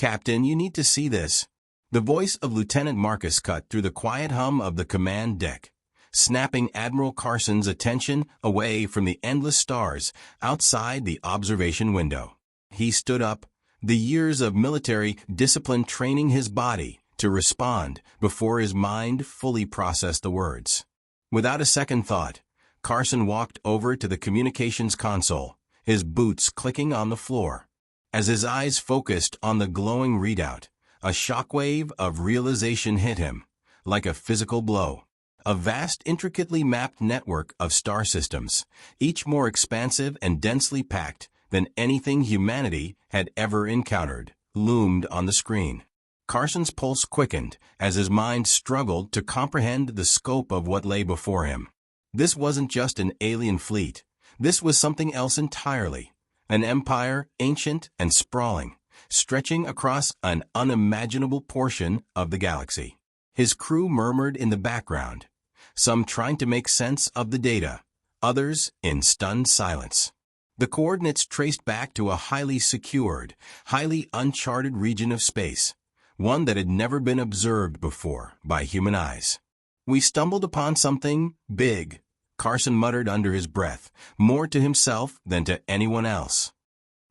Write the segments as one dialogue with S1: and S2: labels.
S1: "Captain, you need to see this." The voice of Lieutenant Marcus cut through the quiet hum of the command deck, snapping Admiral Carson's attention away from the endless stars outside the observation window. He stood up, the years of military discipline training his body to respond before his mind fully processed the words. Without a second thought, Carson walked over to the communications console, his boots clicking on the floor. As his eyes focused on the glowing readout, a shockwave of realization hit him, like a physical blow. A vast, intricately mapped network of star systems, each more expansive and densely packed than anything humanity had ever encountered, loomed on the screen. Carson's pulse quickened as his mind struggled to comprehend the scope of what lay before him. This wasn't just an alien fleet. This was something else entirely. An empire, ancient and sprawling, stretching across an unimaginable portion of the galaxy. His crew murmured in the background, some trying to make sense of the data, others in stunned silence. The coordinates traced back to a highly secured, highly uncharted region of space, one that had never been observed before by human eyes. "We stumbled upon something big," Carson muttered under his breath, more to himself than to anyone else.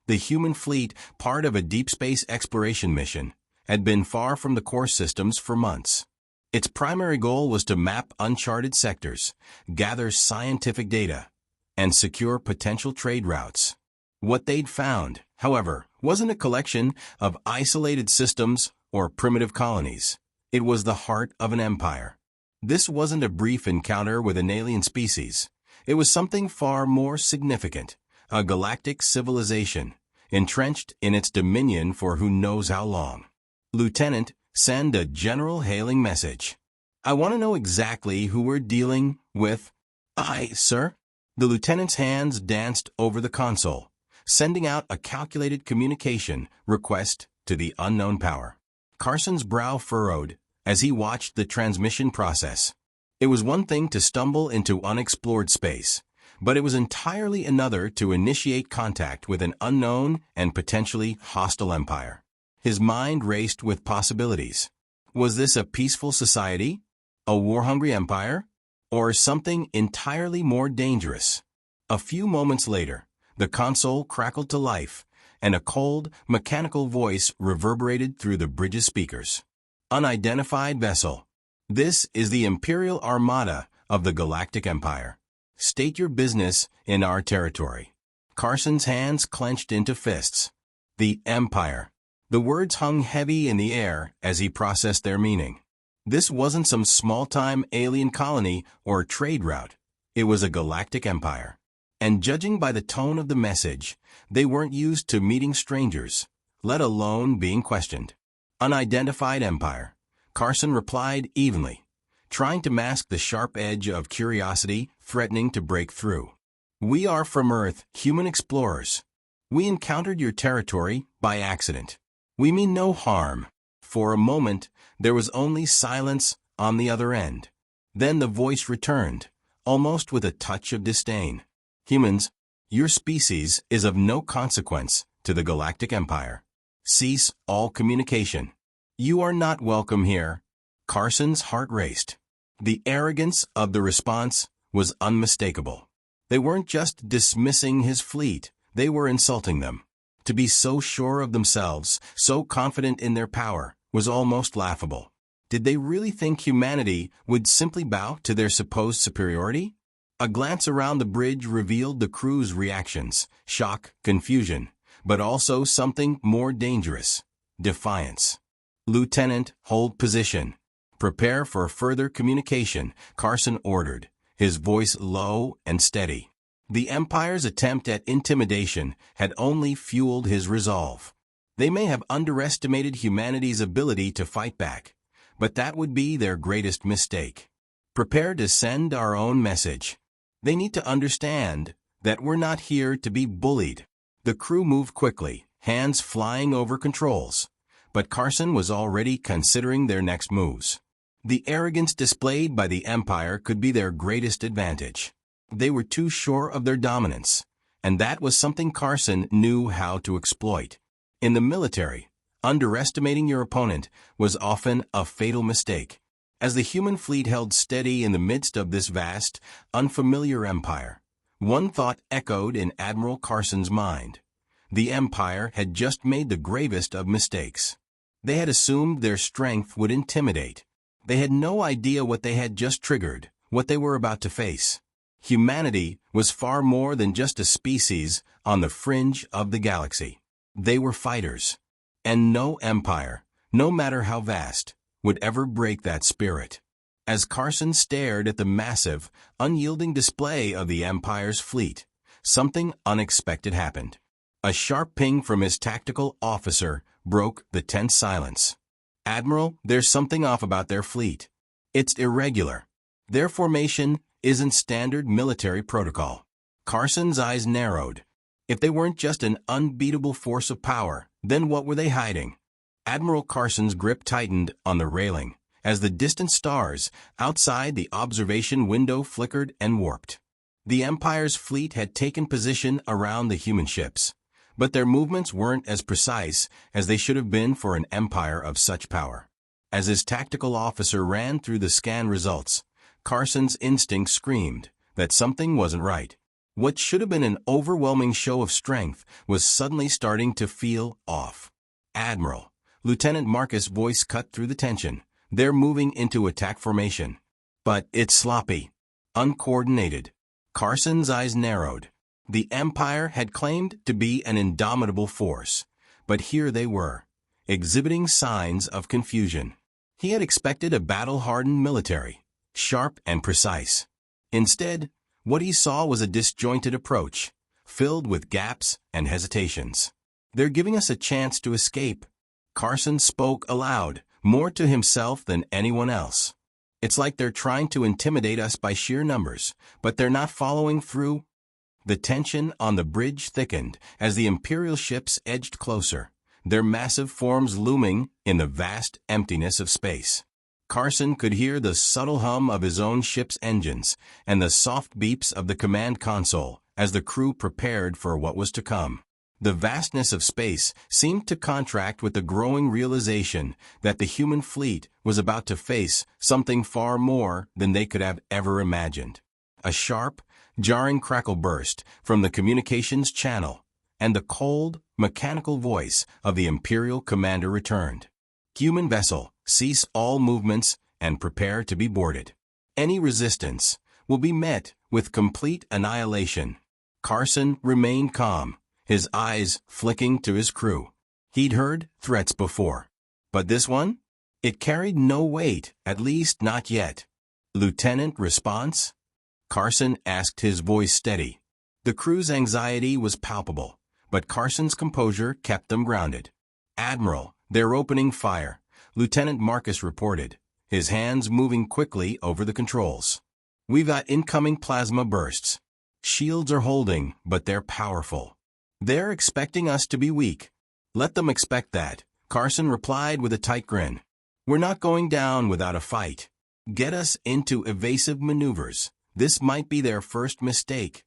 S1: The human fleet, part of a deep space exploration mission, had been far from the core systems for months. Its primary goal was to map uncharted sectors, gather scientific data, and secure potential trade routes. What they'd found, however, wasn't a collection of isolated systems or primitive colonies. It was the heart of an empire. This wasn't a brief encounter with an alien species. It was something far more significant, a galactic civilization, entrenched in its dominion for who knows how long. "Lieutenant, send a general hailing message. I want to know exactly who we're dealing with." "Aye, sir." The lieutenant's hands danced over the console, sending out a calculated communication request to the unknown power. Carson's brow furrowed as he watched the transmission process. It was one thing to stumble into unexplored space, but it was entirely another to initiate contact with an unknown and potentially hostile empire. His mind raced with possibilities. Was this a peaceful society? A war-hungry empire? Or something entirely more dangerous? A few moments later, the console crackled to life, and a cold, mechanical voice reverberated through the bridge's speakers. "Unidentified vessel. This is the Imperial Armada of the Galactic Empire. State your business in our territory." Carson's hands clenched into fists. The Empire. The words hung heavy in the air as he processed their meaning. This wasn't some small-time alien colony or trade route. It was a galactic empire. And judging by the tone of the message, they weren't used to meeting strangers, let alone being questioned. "Unidentified empire," Carson replied evenly, trying to mask the sharp edge of curiosity threatening to break through. "We are from Earth, human explorers. We encountered your territory by accident. We mean no harm." For a moment, there was only silence on the other end. Then the voice returned, almost with a touch of disdain. "Humans, your species is of no consequence to the Galactic Empire. Cease all communication. You are not welcome here." Carson's heart raced. The arrogance of the response was unmistakable. They weren't just dismissing his fleet, they were insulting them. To be so sure of themselves, so confident in their power, was almost laughable. Did they really think humanity would simply bow to their supposed superiority? A glance around the bridge revealed the crew's reactions: shock, confusion, but also something more dangerous: defiance. "Lieutenant, hold position. Prepare for further communication," Carson ordered, his voice low and steady. The Empire's attempt at intimidation had only fueled his resolve. They may have underestimated humanity's ability to fight back, but that would be their greatest mistake. "Prepare to send our own message. They need to understand that we're not here to be bullied." The crew moved quickly, hands flying over controls, but Carson was already considering their next moves. The arrogance displayed by the Empire could be their greatest advantage. They were too sure of their dominance, and that was something Carson knew how to exploit. In the military, Underestimating your opponent was often a fatal mistake. As the human fleet held steady in the midst of this vast, unfamiliar empire, one thought echoed in Admiral Carson's mind. The Empire had just made the gravest of mistakes. They had assumed their strength would intimidate. They had no idea what they had just triggered, what they were about to face. Humanity was far more than just a species on the fringe of the galaxy. They were fighters. And no empire, no matter how vast, would ever break that spirit. As Carson stared at the massive, unyielding display of the Empire's fleet, something unexpected happened. A sharp ping from his tactical officer broke the tense silence. "Admiral, there's something off about their fleet. It's irregular. Their formation isn't standard military protocol." Carson's eyes narrowed. If they weren't just an unbeatable force of power, then what were they hiding? Admiral Carson's grip tightened on the railing as the distant stars outside the observation window flickered and warped. The Empire's fleet had taken position around the human ships, but their movements weren't as precise as they should have been for an empire of such power. As his tactical officer ran through the scan results, Carson's instinct screamed that something wasn't right. What should have been an overwhelming show of strength was suddenly starting to feel off. "Admiral," Lieutenant Marcus' voice cut through the tension. "They're moving into attack formation. But it's sloppy, uncoordinated." Carson's eyes narrowed. The Empire had claimed to be an indomitable force, but here they were, exhibiting signs of confusion. He had expected a battle-hardened military, sharp and precise. Instead, what he saw was a disjointed approach, filled with gaps and hesitations. "They're giving us a chance to escape." Carson spoke aloud, more to himself than anyone else. "It's like they're trying to intimidate us by sheer numbers, but they're not following through." The tension on the bridge thickened as the Imperial ships edged closer, their massive forms looming in the vast emptiness of space. Carson could hear the subtle hum of his own ship's engines and the soft beeps of the command console as the crew prepared for what was to come. The vastness of space seemed to contract with the growing realization that the human fleet was about to face something far more than they could have ever imagined. A sharp, jarring crackle burst from the communications channel, and the cold, mechanical voice of the Imperial commander returned. "Human vessel, cease all movements and prepare to be boarded. Any resistance will be met with complete annihilation." Carson remained calm, his eyes flicking to his crew. He'd heard threats before. But this one? It carried no weight, at least not yet. "Lieutenant, response?" Carson asked, his voice steady. The crew's anxiety was palpable, but Carson's composure kept them grounded. "Admiral, they're opening fire," Lieutenant Marcus reported, his hands moving quickly over the controls. "We've got incoming plasma bursts. Shields are holding, but they're powerful. They're expecting us to be weak." "Let them expect that," Carson replied with a tight grin. "We're not going down without a fight. Get us into evasive maneuvers. This might be their first mistake."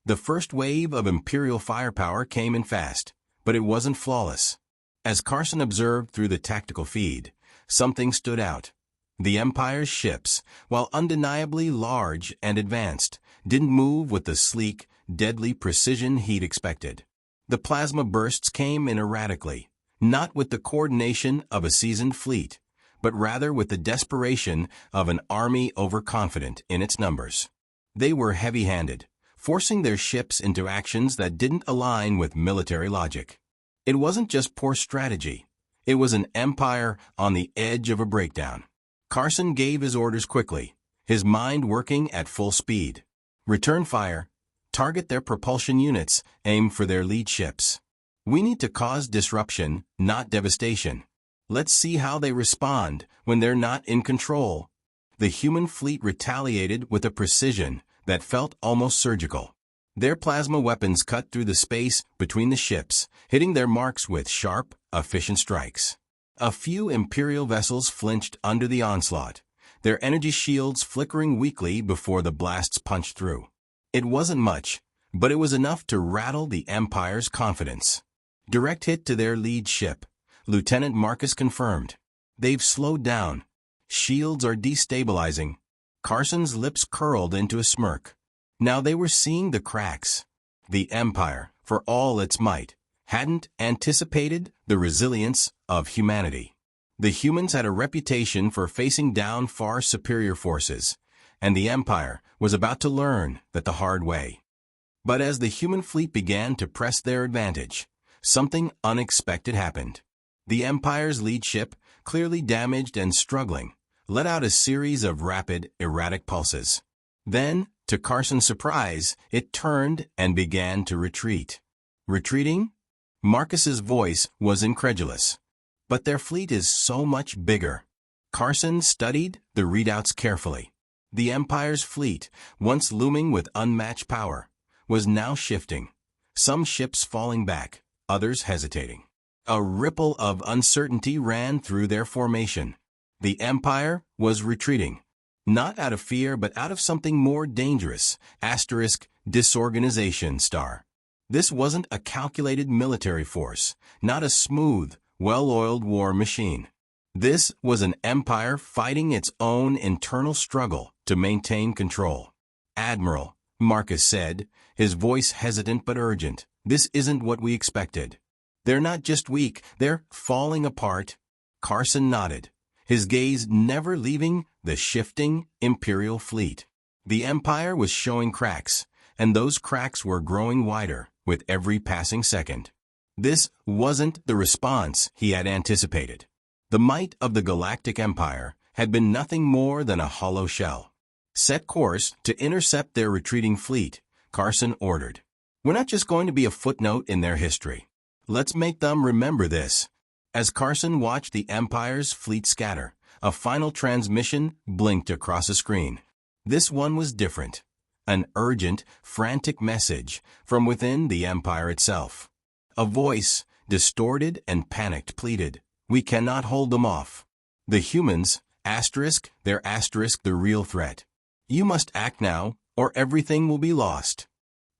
S1: The first wave of Imperial firepower came in fast, but it wasn't flawless. As Carson observed through the tactical feed, something stood out. The Empire's ships, while undeniably large and advanced, didn't move with the sleek, deadly precision he'd expected. The plasma bursts came in erratically, not with the coordination of a seasoned fleet, but rather with the desperation of an army overconfident in its numbers. They were heavy-handed, forcing their ships into actions that didn't align with military logic. It wasn't just poor strategy. It was an empire on the edge of a breakdown. Carson gave his orders quickly, his mind working at full speed. "Return fire. Target their propulsion units. Aim for their lead ships. We need to cause disruption, not devastation. Let's see how they respond when they're not in control." The human fleet retaliated with a precision that felt almost surgical. Their plasma weapons cut through the space between the ships, hitting their marks with sharp, efficient strikes. A few Imperial vessels flinched under the onslaught, their energy shields flickering weakly before the blasts punched through. It wasn't much, but it was enough to rattle the Empire's confidence. Direct hit to their lead ship, Lieutenant Marcus confirmed. They've slowed down. Shields are destabilizing. Carson's lips curled into a smirk. Now they were seeing the cracks. The Empire, for all its might, hadn't anticipated the resilience of humanity. The humans had a reputation for facing down far superior forces, and the Empire was about to learn that the hard way. But as the human fleet began to press their advantage, something unexpected happened. The Empire's lead ship, clearly damaged and struggling, let out a series of rapid, erratic pulses. Then, to Carson's surprise, it turned and began to retreat. Retreating? Marcus's voice was incredulous. But their fleet is so much bigger. Carson studied the readouts carefully. The Empire's fleet, once looming with unmatched power, was now shifting. Some ships falling back, others hesitating. A ripple of uncertainty ran through their formation. The Empire was retreating. Not out of fear, but out of something more dangerous, disorganization star. This wasn't a calculated military force, not a smooth, well-oiled war machine. This was an empire fighting its own internal struggle to maintain control. Admiral, Marcus said, his voice hesitant but urgent, this isn't what we expected. They're not just weak, they're falling apart. Carson nodded, his gaze never leaving the shifting Imperial fleet. The Empire was showing cracks, and those cracks were growing wider with every passing second. This wasn't the response he had anticipated. The might of the Galactic Empire had been nothing more than a hollow shell. Set course to intercept their retreating fleet, Carson ordered. We're not just going to be a footnote in their history. Let's make them remember this. As Carson watched the Empire's fleet scatter, a final transmission blinked across a screen. This one was different. An urgent, frantic message from within the Empire itself. A voice, distorted and panicked, pleaded, "We cannot hold them off. The humans, they're the real threat. You must act now, or everything will be lost."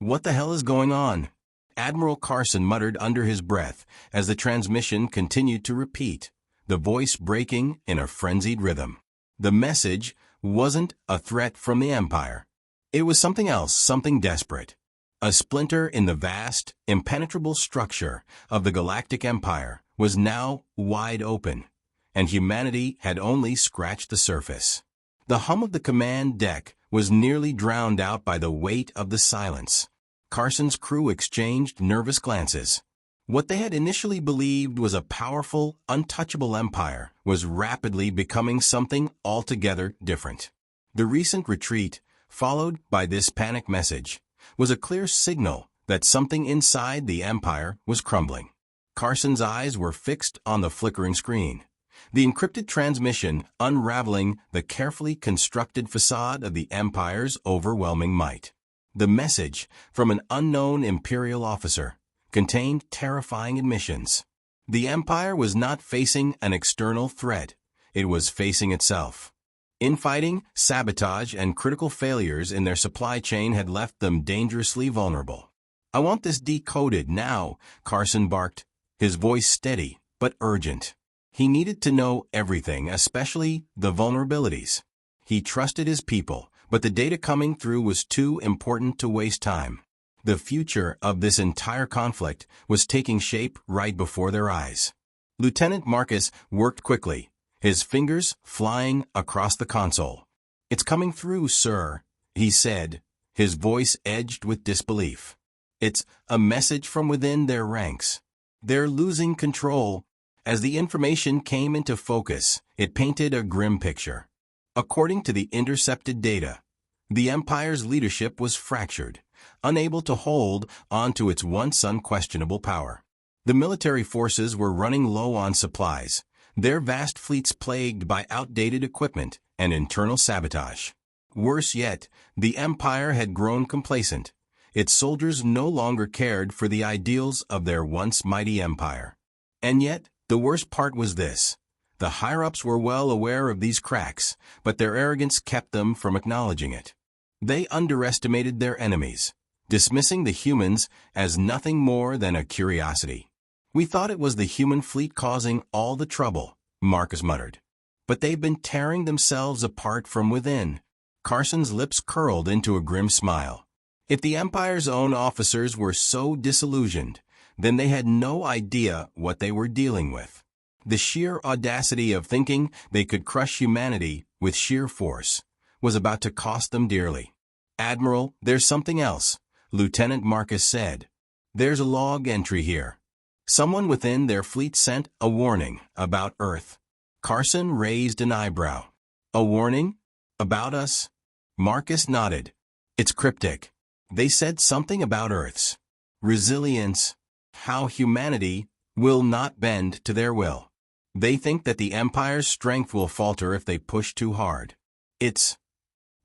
S1: What the hell is going on? Admiral Carson muttered under his breath as the transmission continued to repeat, the voice breaking in a frenzied rhythm. The message wasn't a threat from the Empire. It was something else, something desperate. A splinter in the vast, impenetrable structure of the Galactic Empire was now wide open, and humanity had only scratched the surface. The hum of the command deck was nearly drowned out by the weight of the silence. Carson's crew exchanged nervous glances. What they had initially believed was a powerful, untouchable empire was rapidly becoming something altogether different. The recent retreat, followed by this panic message, was a clear signal that something inside the Empire was crumbling. Carson's eyes were fixed on the flickering screen, the encrypted transmission unraveling the carefully constructed facade of the Empire's overwhelming might. The message, from an unknown Imperial officer, contained terrifying admissions. The Empire was not facing an external threat, it was facing itself. Infighting, sabotage, and critical failures in their supply chain had left them dangerously vulnerable. "I want this decoded now," Carson barked, his voice steady but urgent. He needed to know everything, especially the vulnerabilities. He trusted his people, but the data coming through was too important to waste time. The future of this entire conflict was taking shape right before their eyes. Lieutenant Marcus worked quickly, his fingers flying across the console. "It's coming through, sir," he said, his voice edged with disbelief. "It's a message from within their ranks. They're losing control." As the information came into focus, it painted a grim picture. According to the intercepted data, the Empire's leadership was fractured, unable to hold on to its once unquestionable power. The military forces were running low on supplies, their vast fleets plagued by outdated equipment and internal sabotage. Worse yet, the Empire had grown complacent. Its soldiers no longer cared for the ideals of their once mighty empire. And yet, the worst part was this. The higher-ups were well aware of these cracks, but their arrogance kept them from acknowledging it. They underestimated their enemies, dismissing the humans as nothing more than a curiosity. We thought it was the human fleet causing all the trouble, Marcus muttered. But they've been tearing themselves apart from within. Carson's lips curled into a grim smile. If the Empire's own officers were so disillusioned, then they had no idea what they were dealing with. The sheer audacity of thinking they could crush humanity with sheer force was about to cost them dearly. "Admiral, there's something else," Lieutenant Marcus said. "There's a log entry here. Someone within their fleet sent a warning about Earth." Carson raised an eyebrow. "A warning? About us?" Marcus nodded. "It's cryptic. They said something about Earth's resilience, how humanity will not bend to their will. They think that the Empire's strength will falter if they push too hard. It's—"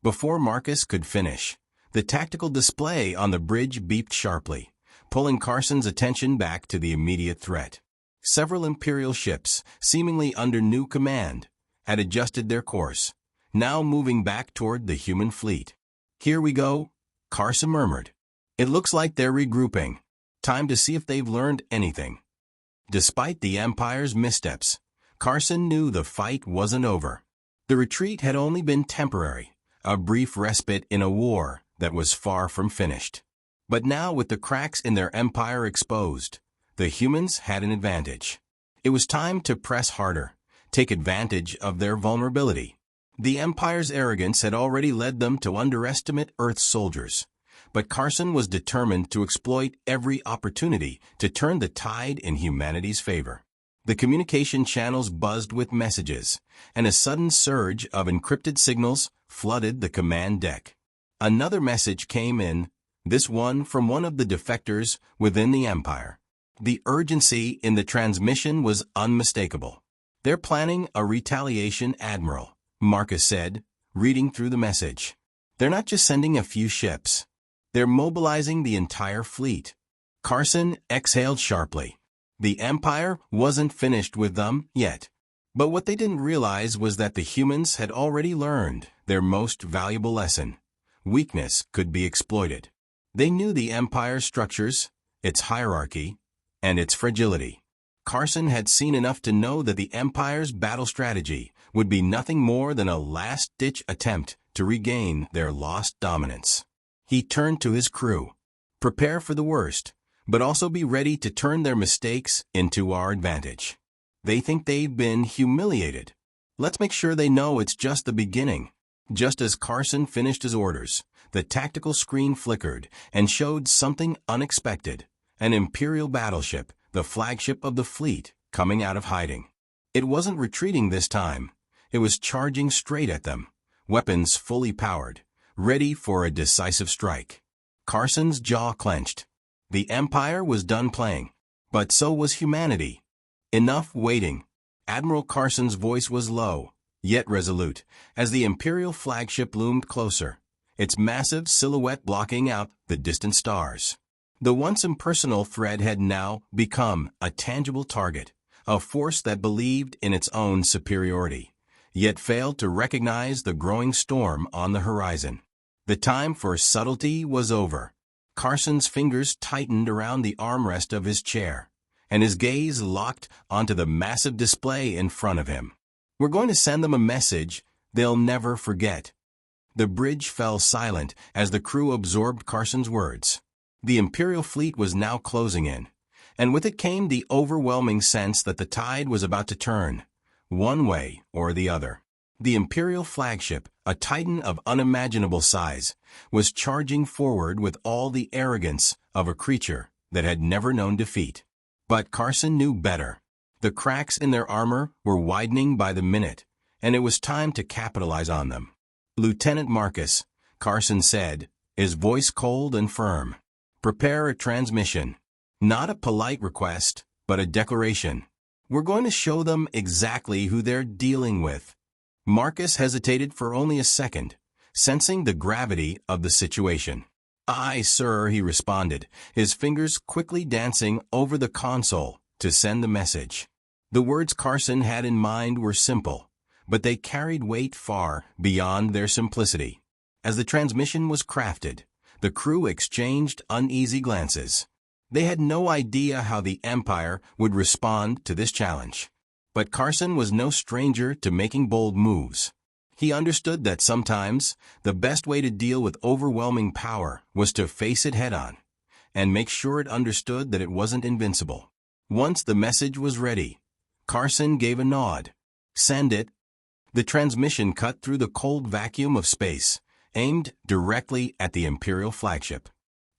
S1: Before Marcus could finish, the tactical display on the bridge beeped sharply, pulling Carson's attention back to the immediate threat. Several Imperial ships, seemingly under new command, had adjusted their course, now moving back toward the human fleet. "Here we go," Carson murmured. "It looks like they're regrouping. Time to see if they've learned anything." Despite the Empire's missteps, Carson knew the fight wasn't over. The retreat had only been temporary, a brief respite in a war that was far from finished. But now, with the cracks in their empire exposed, the humans had an advantage. It was time to press harder, take advantage of their vulnerability. The Empire's arrogance had already led them to underestimate Earth's soldiers, but Carson was determined to exploit every opportunity to turn the tide in humanity's favor. The communication channels buzzed with messages, and a sudden surge of encrypted signals flooded the command deck. Another message came in, this one from one of the defectors within the Empire. The urgency in the transmission was unmistakable. "They're planning a retaliation, Admiral," Marcus said, reading through the message. "They're not just sending a few ships. They're mobilizing the entire fleet." Carson exhaled sharply. The Empire wasn't finished with them yet. But what they didn't realize was that the humans had already learned their most valuable lesson. Weakness could be exploited. They knew the Empire's structures, its hierarchy, and its fragility. Carson had seen enough to know that the Empire's battle strategy would be nothing more than a last-ditch attempt to regain their lost dominance. He turned to his crew. "Prepare for the worst, but also be ready to turn their mistakes into our advantage. They think they've been humiliated. Let's make sure they know it's just the beginning." Just as Carson finished his orders, the tactical screen flickered and showed something unexpected: an Imperial battleship, the flagship of the fleet, coming out of hiding. It wasn't retreating this time. It was charging straight at them, weapons fully powered, ready for a decisive strike. Carson's jaw clenched. The Empire was done playing, but so was humanity. "Enough waiting." Admiral Carson's voice was low, yet resolute, as the Imperial flagship loomed closer, its massive silhouette blocking out the distant stars. The once impersonal threat had now become a tangible target, a force that believed in its own superiority, yet failed to recognize the growing storm on the horizon. The time for subtlety was over. Carson's fingers tightened around the armrest of his chair, and his gaze locked onto the massive display in front of him. "We're going to send them a message they'll never forget." The bridge fell silent as the crew absorbed Carson's words. The Imperial fleet was now closing in, and with it came the overwhelming sense that the tide was about to turn, one way or the other. The Imperial flagship, a titan of unimaginable size, was charging forward with all the arrogance of a creature that had never known defeat. But Carson knew better. The cracks in their armor were widening by the minute, and it was time to capitalize on them. "Lieutenant Marcus," Carson said, his voice cold and firm, "prepare a transmission. Not a polite request, but a declaration. We're going to show them exactly who they're dealing with." Marcus hesitated for only a second, sensing the gravity of the situation. "Aye, sir," he responded, his fingers quickly dancing over the console to send the message. The words Carson had in mind were simple, but they carried weight far beyond their simplicity. As the transmission was crafted, the crew exchanged uneasy glances. They had no idea how the Empire would respond to this challenge. But Carson was no stranger to making bold moves. He understood that sometimes the best way to deal with overwhelming power was to face it head-on and make sure it understood that it wasn't invincible. Once the message was ready, Carson gave a nod. "Send it." The transmission cut through the cold vacuum of space, aimed directly at the Imperial flagship.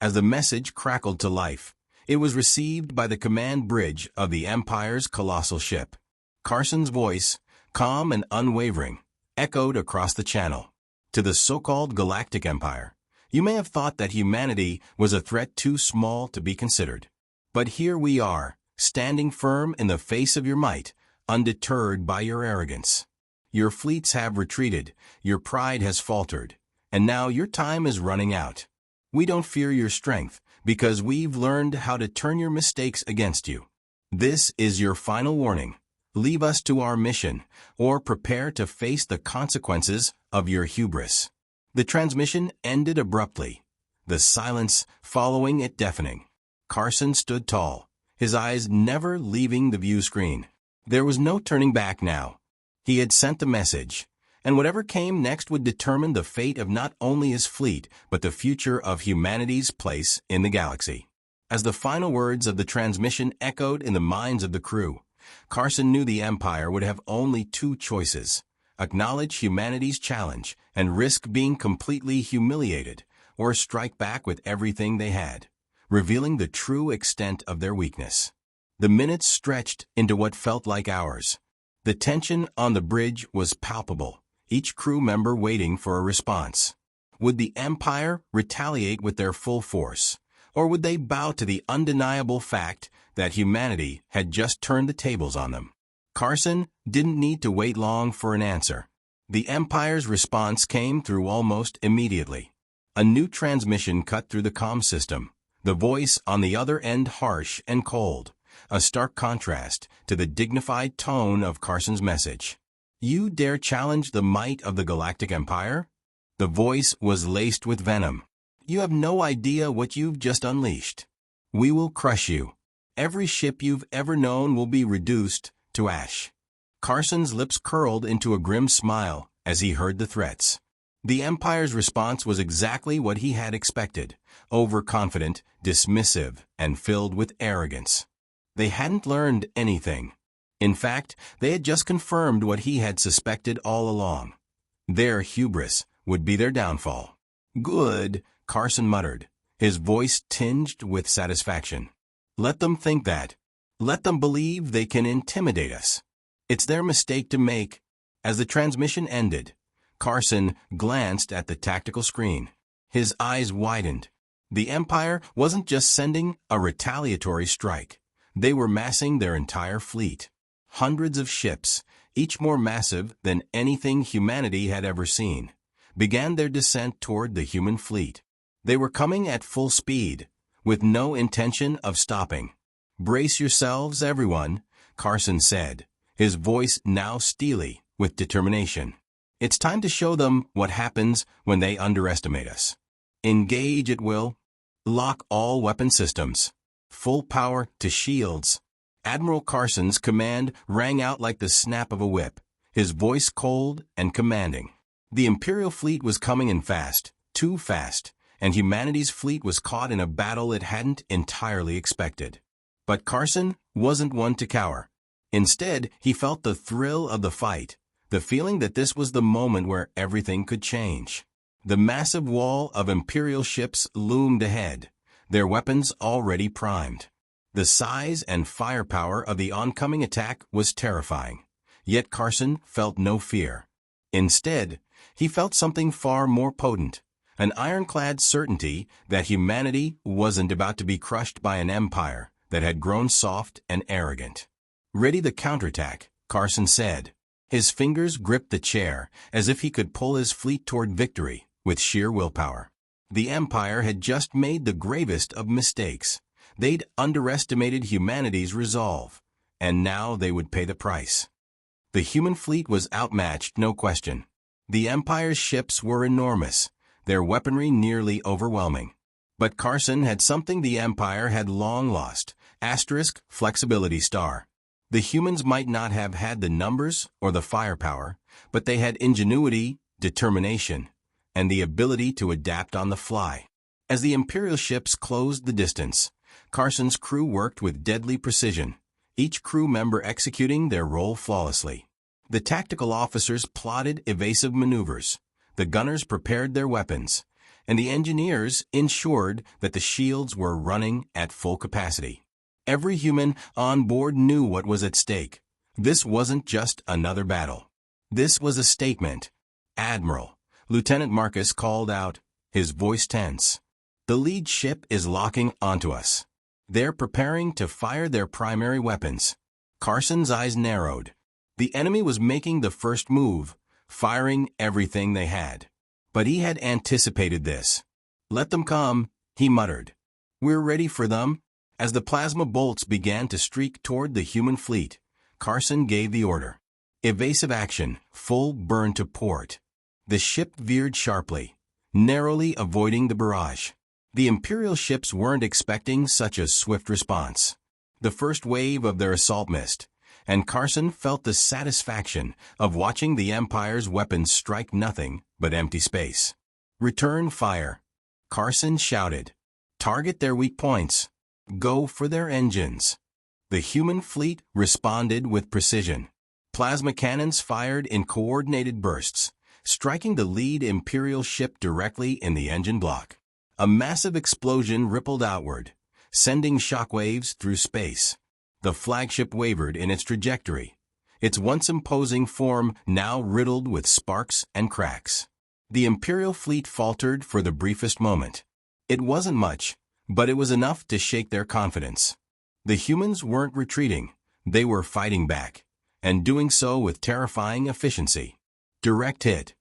S1: As the message crackled to life, it was received by the command bridge of the Empire's colossal ship. Carson's voice, calm and unwavering, echoed across the channel. "To the so-called Galactic Empire, you may have thought that humanity was a threat too small to be considered. But here we are, standing firm in the face of your might, undeterred by your arrogance. Your fleets have retreated, your pride has faltered, and now your time is running out. We don't fear your strength, because we've learned how to turn your mistakes against you. This is your final warning. Leave us to our mission, or prepare to face the consequences of your hubris." The transmission ended abruptly, the silence following it deafening. Carson stood tall, his eyes never leaving the view screen. There was no turning back now. He had sent the message, and whatever came next would determine the fate of not only his fleet, but the future of humanity's place in the galaxy. As the final words of the transmission echoed in the minds of the crew, Carson knew the Empire would have only two choices: acknowledge humanity's challenge and risk being completely humiliated, or strike back with everything they had, revealing the true extent of their weakness. The minutes stretched into what felt like hours. The tension on the bridge was palpable, each crew member waiting for a response. Would the Empire retaliate with their full force, or would they bow to the undeniable fact that humanity had just turned the tables on them? Carson didn't need to wait long for an answer. The Empire's response came through almost immediately. A new transmission cut through the comm system, the voice on the other end harsh and cold, a stark contrast to the dignified tone of Carson's message. "You dare challenge the might of the Galactic Empire?" The voice was laced with venom. "You have no idea what you've just unleashed. We will crush you. Every ship you've ever known will be reduced to ash." Carson's lips curled into a grim smile as he heard the threats. The Empire's response was exactly what he had expected: overconfident, dismissive, and filled with arrogance. They hadn't learned anything. In fact, they had just confirmed what he had suspected all along. Their hubris would be their downfall. "Good," Carson muttered, his voice tinged with satisfaction. "Let them think that. Let them believe they can intimidate us. It's their mistake to make." As the transmission ended, Carson glanced at the tactical screen. His eyes widened. The Empire wasn't just sending a retaliatory strike. They were massing their entire fleet. Hundreds of ships, each more massive than anything humanity had ever seen, began their descent toward the human fleet. They were coming at full speed, with no intention of stopping. "Brace yourselves, everyone," Carson said, his voice now steely with determination. "It's time to show them what happens when they underestimate us. Engage at will. Lock all weapon systems. Full power to shields." Admiral Carson's command rang out like the snap of a whip, his voice cold and commanding. The Imperial fleet was coming in fast, too fast, and humanity's fleet was caught in a battle it hadn't entirely expected. But Carson wasn't one to cower. Instead, he felt the thrill of the fight, the feeling that this was the moment where everything could change. The massive wall of Imperial ships loomed ahead, their weapons already primed. The size and firepower of the oncoming attack was terrifying, yet Carson felt no fear. Instead, he felt something far more potent, an ironclad certainty that humanity wasn't about to be crushed by an empire that had grown soft and arrogant. "Ready the counterattack," Carson said. His fingers gripped the chair as if he could pull his fleet toward victory with sheer willpower. The Empire had just made the gravest of mistakes. They'd underestimated humanity's resolve, and now they would pay the price. The human fleet was outmatched, no question. The Empire's ships were enormous, their weaponry nearly overwhelming. But Carson had something the Empire had long lost, * flexibility star. The humans might not have had the numbers or the firepower, but they had ingenuity, determination, and the ability to adapt on the fly. As the Imperial ships closed the distance, Carson's crew worked with deadly precision, each crew member executing their role flawlessly. The tactical officers plotted evasive maneuvers, the gunners prepared their weapons, and the engineers ensured that the shields were running at full capacity. Every human on board knew what was at stake. This wasn't just another battle. This was a statement. "Admiral," Lieutenant Marcus called out, his voice tense. "The lead ship is locking onto us. They're preparing to fire their primary weapons." Carson's eyes narrowed. The enemy was making the first move, firing everything they had. But he had anticipated this. "Let them come," he muttered. "We're ready for them." As the plasma bolts began to streak toward the human fleet, Carson gave the order. Evasive action, full burn to port. The ship veered sharply, narrowly avoiding the barrage. The Imperial ships weren't expecting such a swift response. The first wave of their assault missed, and Carson felt the satisfaction of watching the Empire's weapons strike nothing but empty space. "Return fire," Carson shouted. "Target their weak points. Go for their engines." The human fleet responded with precision. Plasma cannons fired in coordinated bursts, striking the lead Imperial ship directly in the engine block. A massive explosion rippled outward, sending shockwaves through space. The flagship wavered in its trajectory, its once imposing form now riddled with sparks and cracks. The Imperial fleet faltered for the briefest moment. It wasn't much, but it was enough to shake their confidence. The humans weren't retreating, they were fighting back, and doing so with terrifying efficiency. "Direct hit,"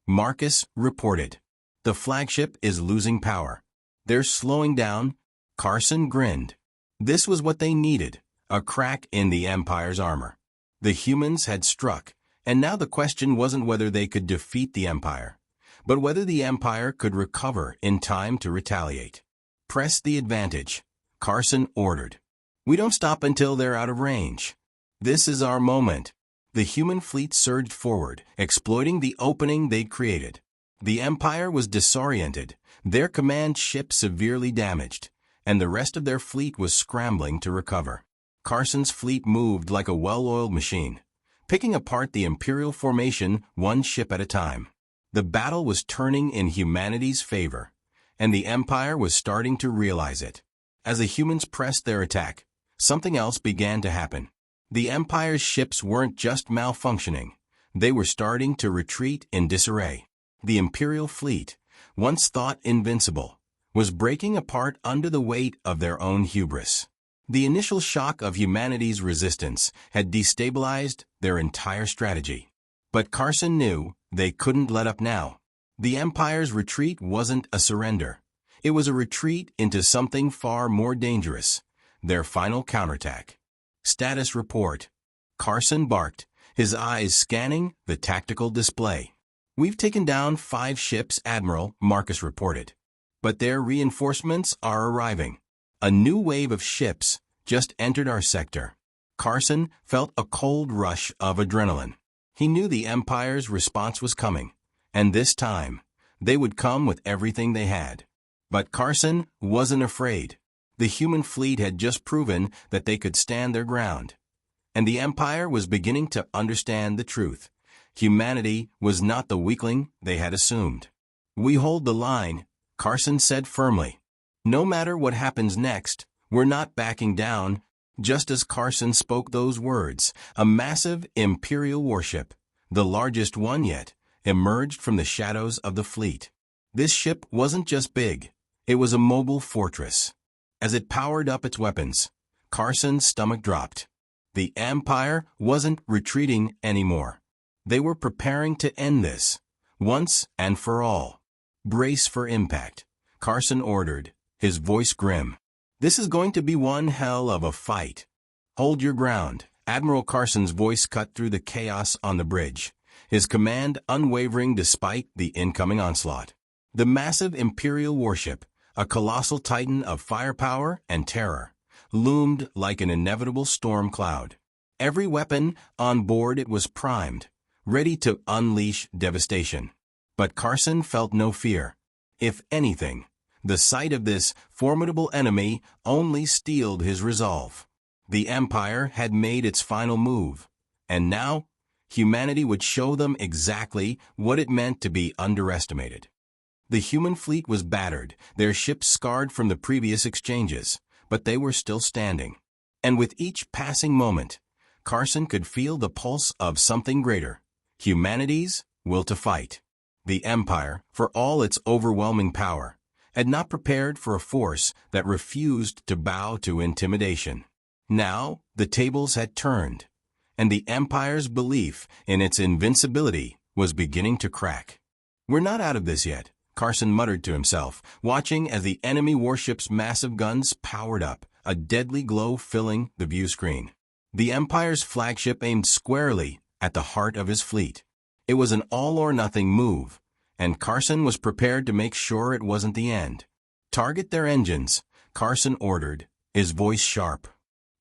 S1: Marcus reported. "The flagship is losing power. They're slowing down." Carson grinned. This was what they needed, a crack in the Empire's armor. The humans had struck, and now the question wasn't whether they could defeat the Empire, but whether the Empire could recover in time to retaliate. "Press the advantage," Carson ordered. "We don't stop until they're out of range. This is our moment." The human fleet surged forward, exploiting the opening they'd created. The Empire was disoriented, their command ship severely damaged, and the rest of their fleet was scrambling to recover. Carson's fleet moved like a well-oiled machine, picking apart the Imperial formation one ship at a time. The battle was turning in humanity's favor, and the Empire was starting to realize it. As the humans pressed their attack, something else began to happen. The Empire's ships weren't just malfunctioning, they were starting to retreat in disarray. The Imperial fleet, once thought invincible, was breaking apart under the weight of their own hubris. The initial shock of humanity's resistance had destabilized their entire strategy. But Carson knew they couldn't let up now. The Empire's retreat wasn't a surrender. It was a retreat into something far more dangerous, their final counterattack. "Status report," Carson barked, his eyes scanning the tactical display. "We've taken down 5 ships," Admiral Marcus reported. "But their reinforcements are arriving. A new wave of ships just entered our sector." Carson felt a cold rush of adrenaline. He knew the Empire's response was coming, and this time, they would come with everything they had. But Carson wasn't afraid. The human fleet had just proven that they could stand their ground. And the Empire was beginning to understand the truth. Humanity was not the weakling they had assumed. "We hold the line," Carson said firmly. "No matter what happens next, we're not backing down." Just as Carson spoke those words, a massive Imperial warship, the largest one yet, emerged from the shadows of the fleet. This ship wasn't just big, it was a mobile fortress. As it powered up its weapons, Carson's stomach dropped. The Empire wasn't retreating anymore. They were preparing to end this, once and for all. "Brace for impact," Carson ordered, his voice grim. "This is going to be one hell of a fight." "Hold your ground," Admiral Carson's voice cut through the chaos on the bridge, his command unwavering despite the incoming onslaught. The massive Imperial warship, a colossal titan of firepower and terror, loomed like an inevitable storm cloud. Every weapon on board it was primed, ready to unleash devastation. But Carson felt no fear. If anything, the sight of this formidable enemy only steeled his resolve. The Empire had made its final move, and now humanity would show them exactly what it meant to be underestimated. The human fleet was battered, their ships scarred from the previous exchanges, but they were still standing. And with each passing moment, Carson could feel the pulse of something greater, humanity's will to fight. The Empire, for all its overwhelming power, had not prepared for a force that refused to bow to intimidation. Now, the tables had turned, and the Empire's belief in its invincibility was beginning to crack. "We're not out of this yet," Carson muttered to himself, watching as the enemy warship's massive guns powered up, a deadly glow filling the view screen. The Empire's flagship aimed squarely at the heart of his fleet. It was an all-or-nothing move, and Carson was prepared to make sure it wasn't the end. "Target their engines," Carson ordered, his voice sharp.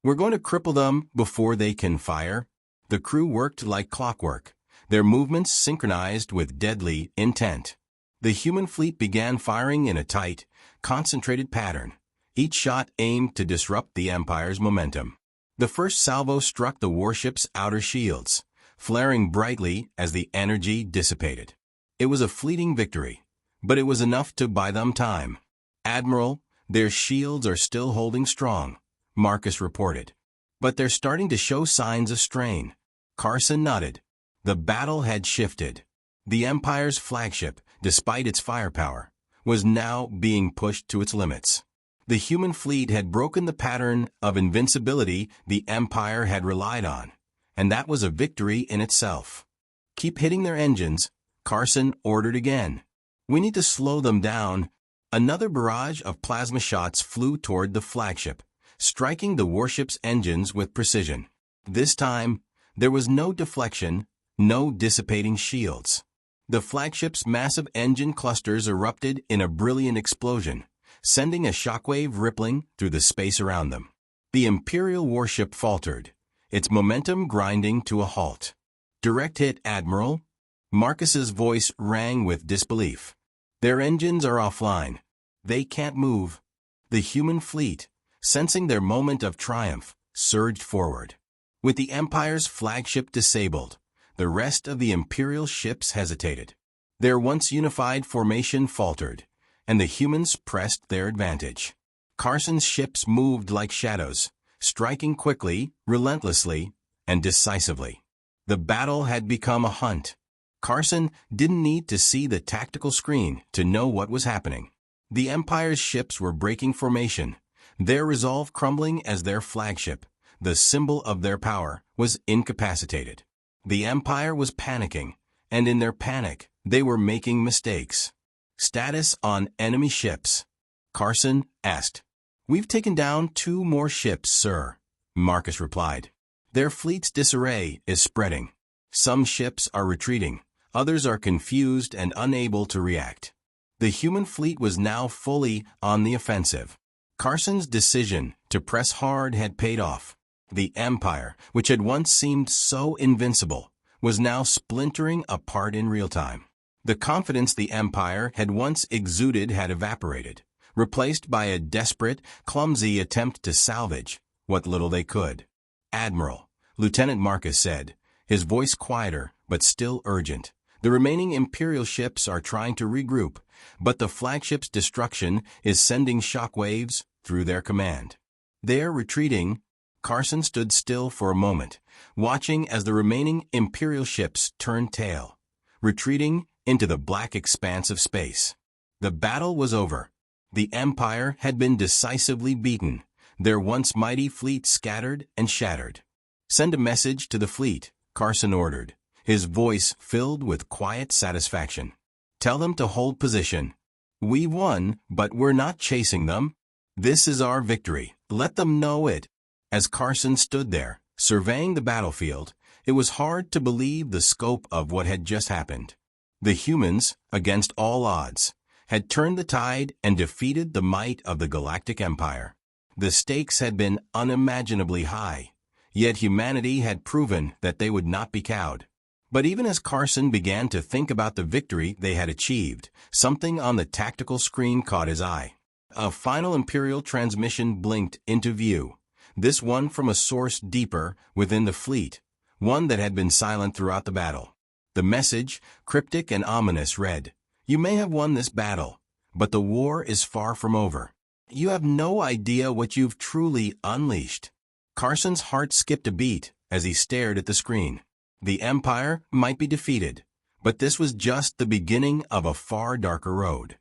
S1: "We're going to cripple them before they can fire." The crew worked like clockwork, their movements synchronized with deadly intent. The human fleet began firing in a tight, concentrated pattern, each shot aimed to disrupt the Empire's momentum. The first salvo struck the warship's outer shields, flaring brightly as the energy dissipated. It was a fleeting victory, but it was enough to buy them time. "Admiral, their shields are still holding strong," Marcus reported. "But they're starting to show signs of strain." Carson nodded. The battle had shifted. The Empire's flagship, despite its firepower, was now being pushed to its limits. The human fleet had broken the pattern of invincibility the Empire had relied on, and that was a victory in itself. "Keep hitting their engines," Carson ordered again. "We need to slow them down." Another barrage of plasma shots flew toward the flagship, striking the warship's engines with precision. This time, there was no deflection, no dissipating shields. The flagship's massive engine clusters erupted in a brilliant explosion, sending a shockwave rippling through the space around them. The Imperial warship faltered, its momentum grinding to a halt. "Direct hit, Admiral." Marcus's voice rang with disbelief. "Their engines are offline. They can't move." The human fleet, sensing their moment of triumph, surged forward. With the Empire's flagship disabled, the rest of the Imperial ships hesitated. Their once unified formation faltered, and the humans pressed their advantage. Carson's ships moved like shadows, striking quickly, relentlessly, and decisively. The battle had become a hunt. Carson didn't need to see the tactical screen to know what was happening. The Empire's ships were breaking formation, their resolve crumbling as their flagship, the symbol of their power, was incapacitated. The Empire was panicking, and in their panic, they were making mistakes. "Status on enemy ships?" Carson asked. "We've taken down 2 more ships, sir," Marcus replied. "Their fleet's disarray is spreading. Some ships are retreating, others are confused and unable to react." The human fleet was now fully on the offensive. Carson's decision to press hard had paid off. The Empire, which had once seemed so invincible, was now splintering apart in real time. The confidence the Empire had once exuded had evaporated, replaced by a desperate, clumsy attempt to salvage what little they could. "Admiral," Lieutenant Marcus said, his voice quieter but still urgent, "the remaining Imperial ships are trying to regroup, but the flagship's destruction is sending shockwaves through their command. They're retreating." Carson stood still for a moment, watching as the remaining Imperial ships turned tail, retreating into the black expanse of space. The battle was over. The Empire had been decisively beaten, their once mighty fleet scattered and shattered. "Send a message to the fleet," Carson ordered, his voice filled with quiet satisfaction. "Tell them to hold position. We've won, but we're not chasing them. This is our victory. Let them know it." As Carson stood there, surveying the battlefield, it was hard to believe the scope of what had just happened. The humans, against all odds, had turned the tide and defeated the might of the Galactic Empire. The stakes had been unimaginably high, yet humanity had proven that they would not be cowed. But even as Carson began to think about the victory they had achieved, something on the tactical screen caught his eye. A final Imperial transmission blinked into view, this one from a source deeper within the fleet, one that had been silent throughout the battle. The message, cryptic and ominous, read, "You may have won this battle, but the war is far from over. You have no idea what you've truly unleashed." Carson's heart skipped a beat as he stared at the screen. The Empire might be defeated, but this was just the beginning of a far darker road.